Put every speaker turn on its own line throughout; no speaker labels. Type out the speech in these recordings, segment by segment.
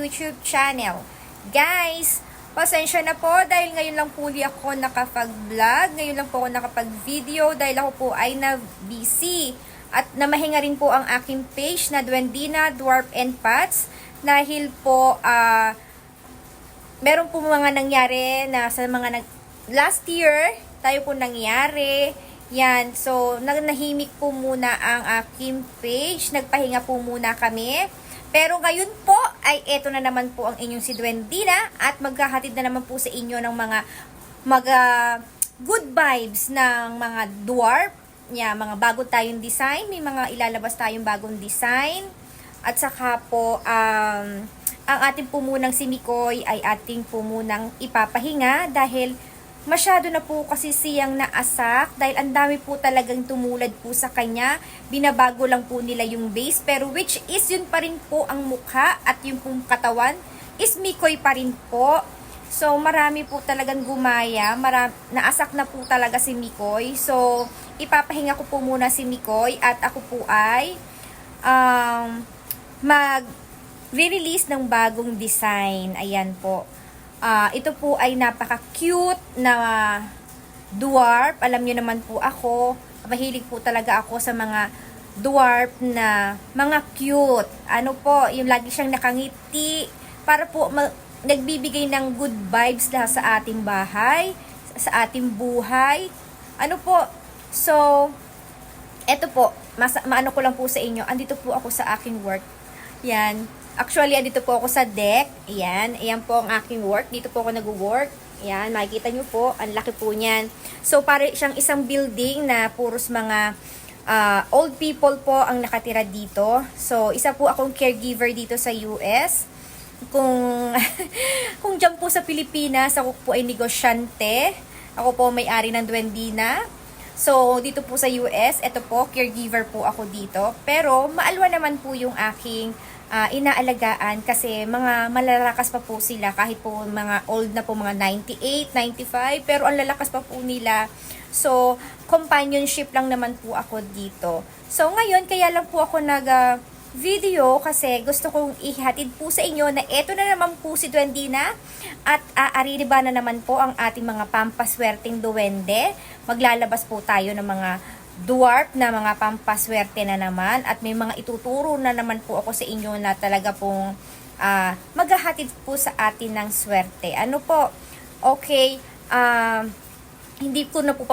YouTube channel. Guys, pasensya na po dahil ngayon lang po ako nakapag-vlog, ngayon lang po ako nakapag-video dahil ako po ay na-busy. At namahinga rin po ang aking page na Duendina, Dwarf and Pats dahil po meron po mga nangyari na sa mga last year tayo po nangyari. Yan, so nahimik po muna ang aking page, nagpahinga po muna kami. Pero ngayon po ay eto na naman po ang inyong si Duendina at maghahatid na naman po sa inyo ng mga good vibes ng mga dwarf. Yeah, mga bago tayong design, may mga ilalabas tayong bagong design. At saka po ang ating po munang si Mikoy ay ating po munang ipapahinga dahil masyado na po kasi siyang naasak dahil ang dami po talagang tumulad po sa kanya. Binabago lang po nila yung base pero which is yun pa rin po ang mukha at yung pong katawan is Mikoy pa rin po. So marami po talagang gumaya, naasak na po talaga si Mikoy. So ipapahinga ko po muna si Mikoy at ako po ay mag-release ng bagong design. Ayan po. Ito po ay napaka-cute na dwarf. Alam niyo naman po ako, mahilig po talaga ako sa mga dwarf na mga cute. Ano po, yung lagi siyang nakangiti para po nagbibigay ng good vibes lahat sa ating bahay, sa ating buhay. Ano po, so, eto po, maano ko lang po sa inyo, andito po ako sa aking work. Yan. Actually, andito po ako sa deck. Ayan. Ayan po ang aking work. Dito po ako nag-work. Ayan. Makikita nyo po. Ang laki po niyan. So, para siyang isang building na puros mga old people po ang nakatira dito. So, isa po akong caregiver dito sa US. Kung dyan po sa Pilipinas, ako po ay negosyante. Ako po may-ari ng Duendina. So, dito po sa US, ito po, caregiver po ako dito. Pero, maalwa naman po yung aking inaalagaan kasi mga malalakas pa po sila kahit po mga old na po, mga 98, 95, pero ang lalakas pa po nila. So, companionship lang naman po ako dito. So, ngayon, kaya lang po ako video kasi gusto kong ihatid po sa inyo na eto na naman po si Duendina at aaririba na naman po ang ating mga pampaswerteng duwende. Maglalabas po tayo ng mga dwarf na mga pampaswerte na naman at may mga ituturo na naman po ako sa inyo na talaga pong maghahatid po sa atin ng swerte. Ano po? Okay, hindi ko na po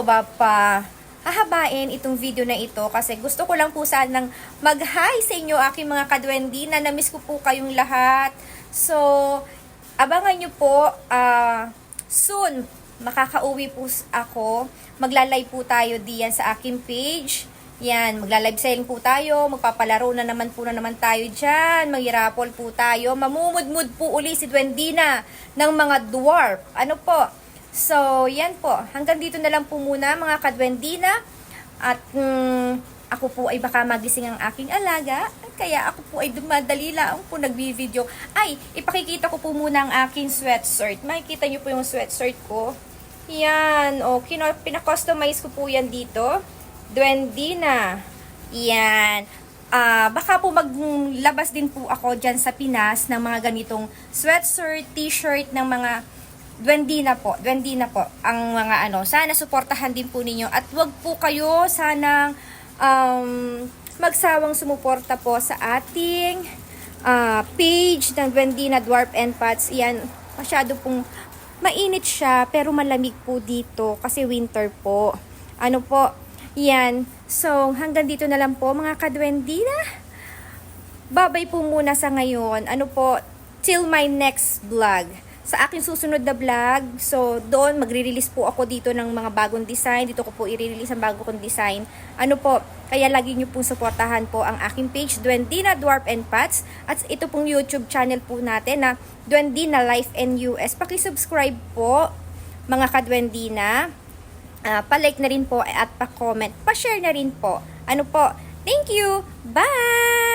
hahabain itong video na ito kasi gusto ko lang po sanang mag-hi sa inyo aking mga kaduendina. Na-miss ko po kayong lahat. So, abangan nyo po soon. Makakauwi po ako. Magla-live po tayo diyan sa aking page. Yan, magla-live selling po tayo. Magpapalaro na naman tayo dyan. Mag-raffle po tayo. Mamumudmud po uli si Duendina ng mga dwarf. Ano po? So, yan po. Hanggang dito na lang po muna mga kaduendina. At ako po ay baka magising ang aking alaga. Kaya ako po ay dumadali lang po nagbi-video. Ay, ipakikita ko po muna ang aking sweatshirt. Makikita nyo po yung sweatshirt ko. Yan. O, pina-customize ko po yan dito. Duendina. Yan. Baka po maglabas din po ako dyan sa Pinas ng mga ganitong sweatshirt, t-shirt ng mga Duendina po. Duendina po. Ang mga sana suportahan din po ninyo. At wag po kayo sanang magsawang sumuporta po sa ating page ng Duendina, Dwarf and Pats. Yan, masyado pong mainit siya pero malamig po dito kasi winter po. Ano po? Yan. So, hanggang dito na lang po mga kaduendina. Babay po muna sa ngayon. Ano po? Till my next vlog. Sa aking susunod na vlog, so doon magre-release po ako dito ng mga bagong design. Dito ko po i-release ang bagong design. Ano po, kaya lagi nyo pong supportahan po ang aking page, Duendina, Dwarf and Pats. At ito pong YouTube channel po natin na Duendina Life and US. Paki-subscribe po mga ka-Duendina. Pa-like na rin po at pa-comment. Pa-share na rin po. Ano po, thank you! Bye!